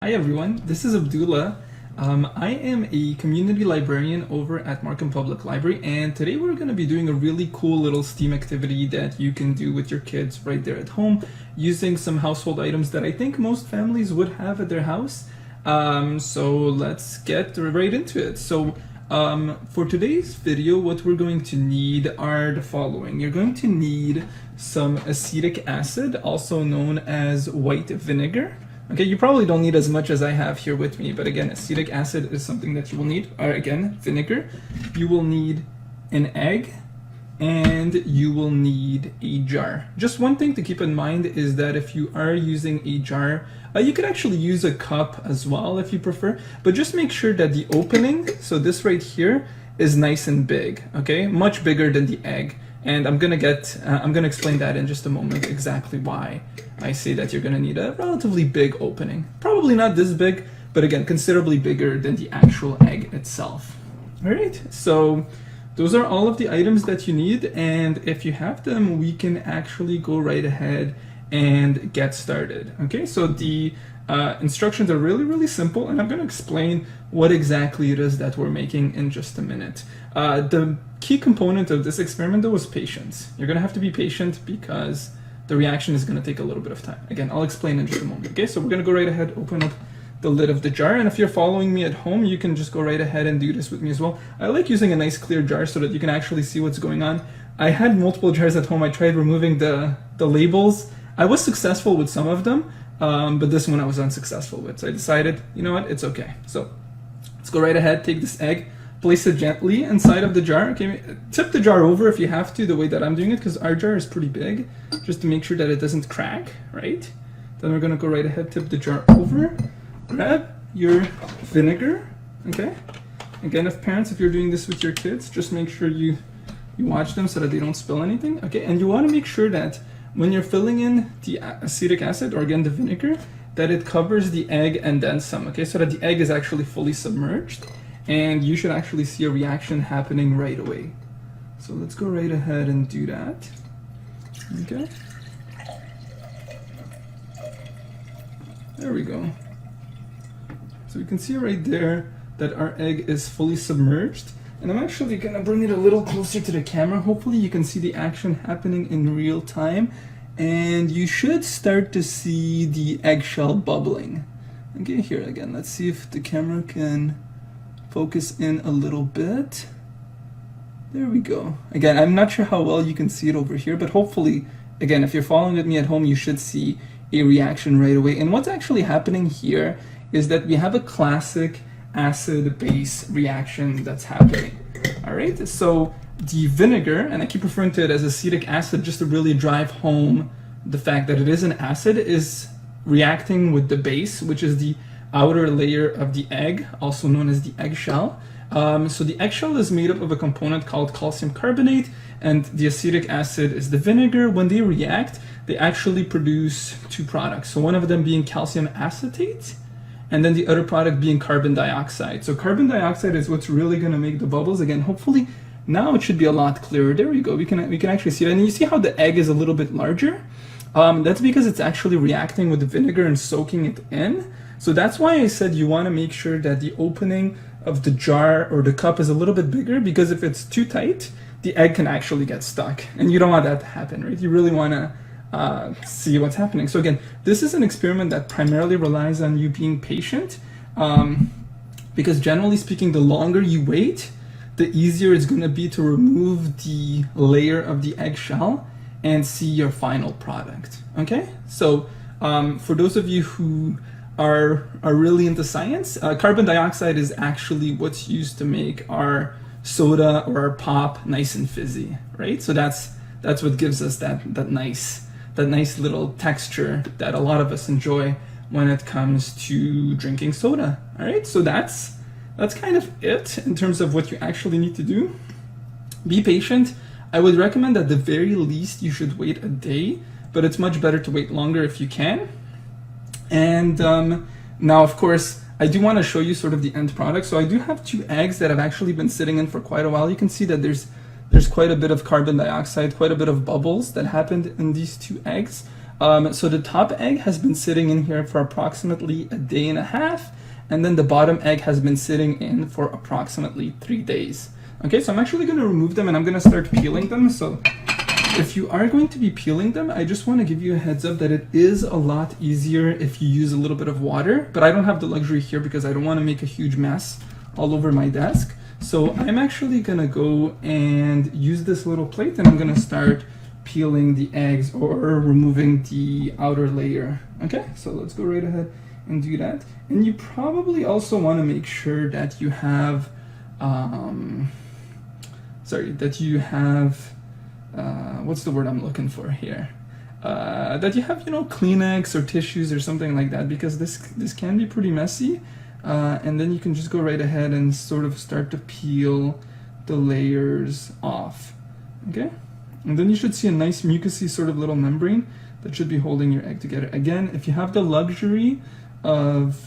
Hi everyone, this is Abdullah. I am a community librarian over at Markham Public Library, and today we're going to be doing a really cool little STEAM activity that you can do with your kids right there at home using some household items that I think most families would have at their house. So let's get right into it. So for today's video, what we're going to need are the following. You're going to need some acetic acid, also known as white vinegar. Okay, you probably don't need as much as I have here with me, but again, acetic acid is something that you will need. Again, vinegar. You will need an egg, and you will need a jar. Just one thing to keep in mind is that if you are using a jar, you could actually use a cup as well if you prefer, but just make sure that the opening, so this right here, is nice and big, okay? Much bigger than the egg. And I'm gonna explain that in just a moment, exactly why I say that you're gonna need a relatively big opening. Probably not this big, but again, considerably bigger than the actual egg itself. All right, so those are all of the items that you need, and if you have them, we can actually go right ahead and get started. Okay, so the instructions are really simple, and I'm going to explain what exactly it is that we're making in just a minute. The key component of this experiment though is patience. You're going to have to be patient because the reaction is going to take a little bit of time. Again, I'll explain in just a moment. Okay, so we're going to go right ahead, open up the lid of the jar, and if you're following me at home, you can just go right ahead and do this with me as well. I like using a nice clear jar so that you can actually see what's going on. I had multiple jars at home. I tried removing the labels. I was successful with some of them, but this one I was unsuccessful with. So I decided, you know what, it's okay. So let's go right ahead, take this egg, place it gently inside of the jar. Okay, tip the jar over if you have to, the way that I'm doing it, because our jar is pretty big, just to make sure that it doesn't crack, right? Then we're gonna go right ahead, tip the jar over, grab your vinegar, okay? Again, if you're doing this with your kids, just make sure you watch them so that they don't spill anything, okay? And you wanna make sure that when you're filling in the acetic acid, or again the vinegar, that it covers the egg and then some, okay? So that the egg is actually fully submerged, and you should actually see a reaction happening right away. So let's go right ahead and do that, okay? There we go. So you can see right there that our egg is fully submerged, and I'm actually gonna bring it a little closer to the camera. Hopefully you can see the action happening in real time, and you should start to see the eggshell bubbling. Okay, here again, let's see if the camera can focus in a little bit. There we go. Again, I'm not sure how well you can see it over here, but hopefully, again, if you're following with me at home, you should see a reaction right away. And what's actually happening here is that we have a classic acid-base reaction that's happening. All right, so the vinegar, and I keep referring to it as acetic acid just to really drive home the fact that it is an acid, is reacting with the base, which is the outer layer of the egg, also known as the eggshell. So the eggshell is made up of a component called calcium carbonate, and the acetic acid is the vinegar. When they react, they actually produce two products. So one of them being calcium acetate, and then the other product being carbon dioxide. So carbon dioxide is what's really going to make the bubbles. Again, hopefully now it should be a lot clearer. There we go. We can actually see it. And you see how the egg is a little bit larger? That's because it's actually reacting with the vinegar and soaking it in. So that's why I said you want to make sure that the opening of the jar or the cup is a little bit bigger, because if it's too tight, the egg can actually get stuck. And you don't want that to happen, right? You really want to see what's happening. So again, this is an experiment that primarily relies on you being patient, because generally speaking, the longer you wait, the easier it's going to be to remove the layer of the eggshell and see your final product. Okay, so for those of you who are really into science, carbon dioxide is actually what's used to make our soda or our pop nice and fizzy, right? So that's what gives us that nice little texture that a lot of us enjoy when it comes to drinking soda. All right, so that's kind of it in terms of what you actually need to do. Be patient. I would recommend at the very least you should wait a day, but it's much better to wait longer if you can. And now, of course, I do want to show you sort of the end product. So I do have two eggs that have actually been sitting in for quite a while. You can see that there's quite a bit of carbon dioxide, quite a bit of bubbles that happened in these two eggs. So the top egg has been sitting in here for approximately a day and a half, and then the bottom egg has been sitting in for approximately 3 days. Okay, so I'm actually going to remove them and I'm going to start peeling them. So if you are going to be peeling them, I just want to give you a heads up that it is a lot easier if you use a little bit of water, but I don't have the luxury here because I don't want to make a huge mess all over my desk. So I'm actually going to go and use this little plate and I'm going to start peeling the eggs or removing the outer layer. Okay, so let's go right ahead and do that. And you probably also want to make sure that you have what's the word I'm looking for here? That you have, you know, Kleenex or tissues or something like that, because this can be pretty messy. And then you can just go right ahead and sort of start to peel the layers off. Okay? And then you should see a nice mucousy sort of little membrane that should be holding your egg together. Again, if you have the luxury of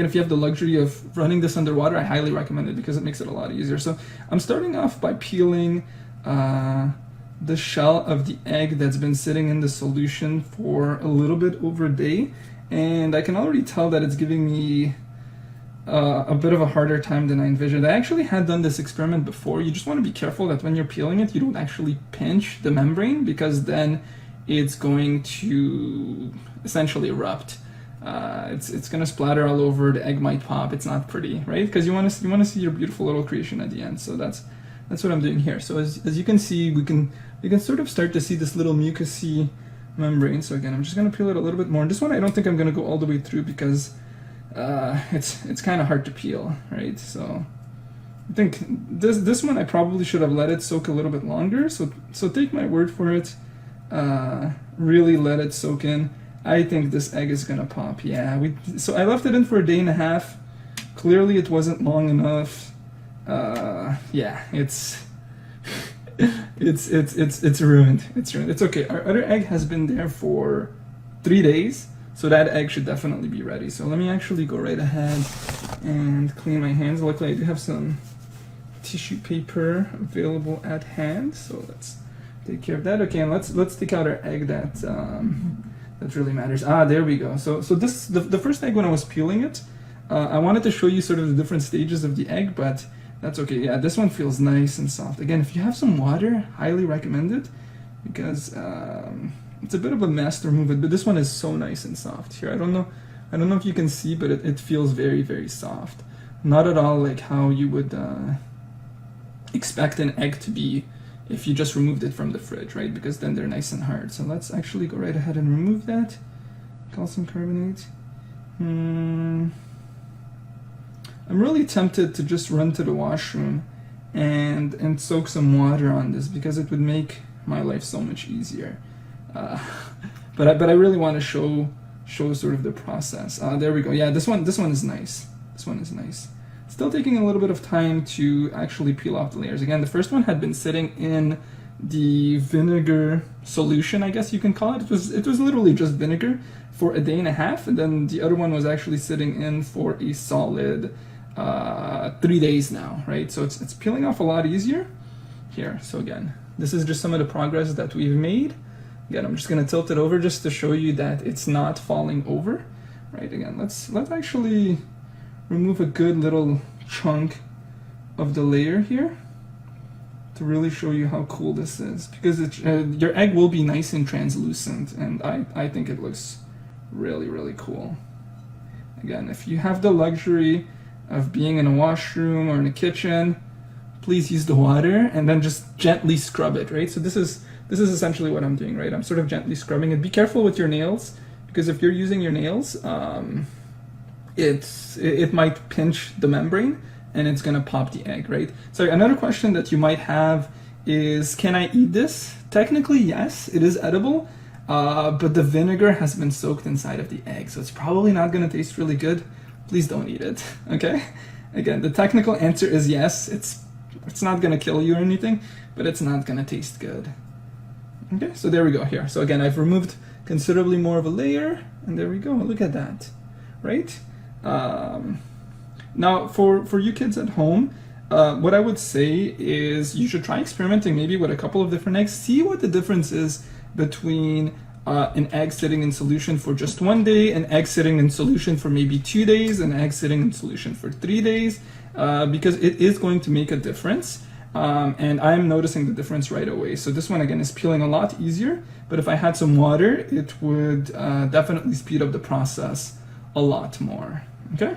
if you have the luxury of running this underwater, I highly recommend it because it makes it a lot easier. So I'm starting off by peeling the shell of the egg that's been sitting in the solution for a little bit over a day, and I can already tell that it's giving me a bit of a harder time than I envisioned. I actually had done this experiment before. You just want to be careful that when you're peeling it, you don't actually pinch the membrane, because then it's going to essentially erupt. It's gonna splatter all over. The egg might pop. It's not pretty, right? Because you want to see your beautiful little creation at the end. So that's what I'm doing here. So as you can see, we can sort of start to see this little mucousy membrane. So again, I'm just gonna peel it a little bit more. And this one I don't think I'm gonna go all the way through because it's kind of hard to peel, right? So I think this one I probably should have let it soak a little bit longer. So take my word for it. Really let it soak in. I think this egg is gonna pop. Yeah, so I left it in for a day and a half. Clearly it wasn't long enough. Yeah, it's ruined. It's ruined. It's okay. Our other egg has been there for 3 days, so that egg should definitely be ready. So let me actually go right ahead and clean my hands. Luckily I do have some tissue paper available at hand, so let's take care of that. Okay, and let's take out our egg that really matters. There we go. So this the first egg, when I was peeling it, I wanted to show you sort of the different stages of the egg, but that's okay. Yeah, this one feels nice and soft. Again, if you have some water, highly recommend it, because it's a bit of a mess to remove it, but this one is so nice and soft. Here, I don't know if you can see, but it feels very, very soft. Not at all like how you would expect an egg to be if you just removed it from the fridge, right? Because then they're nice and hard. So let's actually go right ahead and remove that. Calcium carbonate. I'm really tempted to just run to the washroom and soak some water on this, because it would make my life so much easier. But I really want to show sort of the process. There we go. Yeah, this one is nice. This one is nice. Still taking a little bit of time to actually peel off the layers. Again, the first one had been sitting in the vinegar solution, I guess you can call it. It was literally just vinegar for a day and a half, and then the other one was actually sitting in for a solid 3 days now, right? So it's peeling off a lot easier here. So again, this is just some of the progress that we've made. Again, I'm just gonna tilt it over just to show you that it's not falling over, right? Again, let's actually remove a good little chunk of the layer here to really show you how cool this is, because your egg will be nice and translucent, and I think it looks really, really cool. Again, if you have the luxury of being in a washroom or in a kitchen, please use the water and then just gently scrub it, right? So this is essentially what I'm doing, right? I'm sort of gently scrubbing it. Be careful with your nails, because if you're using your nails, it might pinch the membrane and it's gonna pop the egg, right? So another question that you might have is, can I eat this? Technically, yes, it is edible, but the vinegar has been soaked inside of the egg, so it's probably not gonna taste really good. Please don't eat it, okay? Again, the technical answer is yes. It's not gonna kill you or anything, but it's not gonna taste good. Okay, so there we go here. So again, I've removed considerably more of a layer, and there we go. Look at that, right? Now, for you kids at home, what I would say is you should try experimenting maybe with a couple of different eggs. See what the difference is between an egg sitting in solution for just 1 day, an egg sitting in solution for maybe 2 days, an egg sitting in solution for 3 days, because it is going to make a difference. And I'm noticing the difference right away. So this one again is peeling a lot easier, but if I had some water, it would definitely speed up the process a lot more. Okay?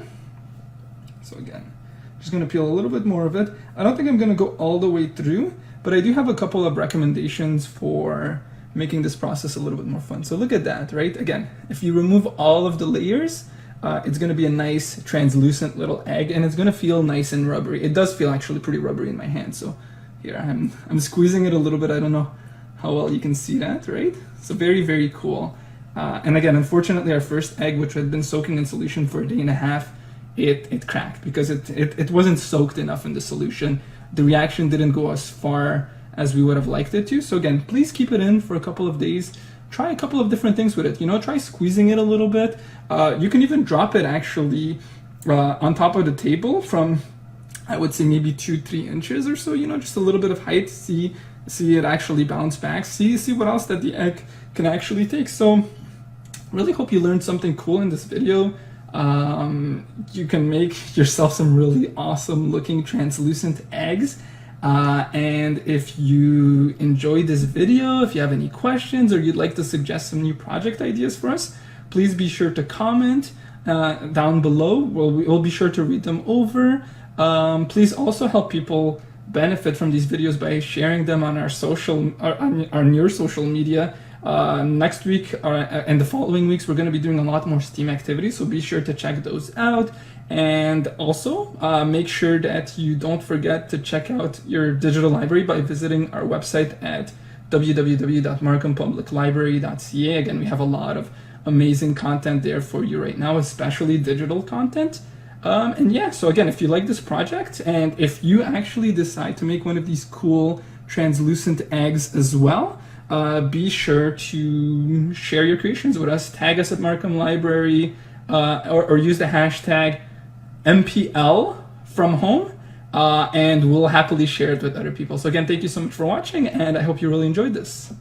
So again, just gonna peel a little bit more of it. I don't think I'm gonna go all the way through, but I do have a couple of recommendations for making this process a little bit more fun. So look at that, right? Again, if you remove all of the layers, it's gonna be a nice translucent little egg, and it's gonna feel nice and rubbery. It does feel actually pretty rubbery in my hand. So here I'm squeezing it a little bit. I don't know how well you can see that, right? So very, very cool. And again, unfortunately, our first egg, which had been soaking in solution for a day and a half, it cracked because it wasn't soaked enough in the solution. The reaction didn't go as far as we would have liked it to. So again, please keep it in for a couple of days. Try a couple of different things with it. You know, try squeezing it a little bit. You can even drop it actually on top of the table from, I would say maybe 2-3 inches or so. You know, just a little bit of height. See it actually bounce back. See what else that the egg can actually take. So really hope you learned something cool in this video. You can make yourself some really awesome looking translucent eggs. And if you enjoyed this video, if you have any questions or you'd like to suggest some new project ideas for us, please be sure to comment down below. We'll be sure to read them over. Please also help people benefit from these videos by sharing them on our on your social media. Next week and the following weeks, we're going to be doing a lot more STEAM activities, so be sure to check those out. And also make sure that you don't forget to check out your digital library by visiting our website at www.markhampubliclibrary.ca. Again, we have a lot of amazing content there for you right now, especially digital content. And yeah, so again, if you like this project and if you actually decide to make one of these cool translucent eggs as well, be sure to share your creations with us. Tag us at Markham Library or use the hashtag MPL from home, and we'll happily share it with other people. So again, thank you so much for watching, and I hope you really enjoyed this.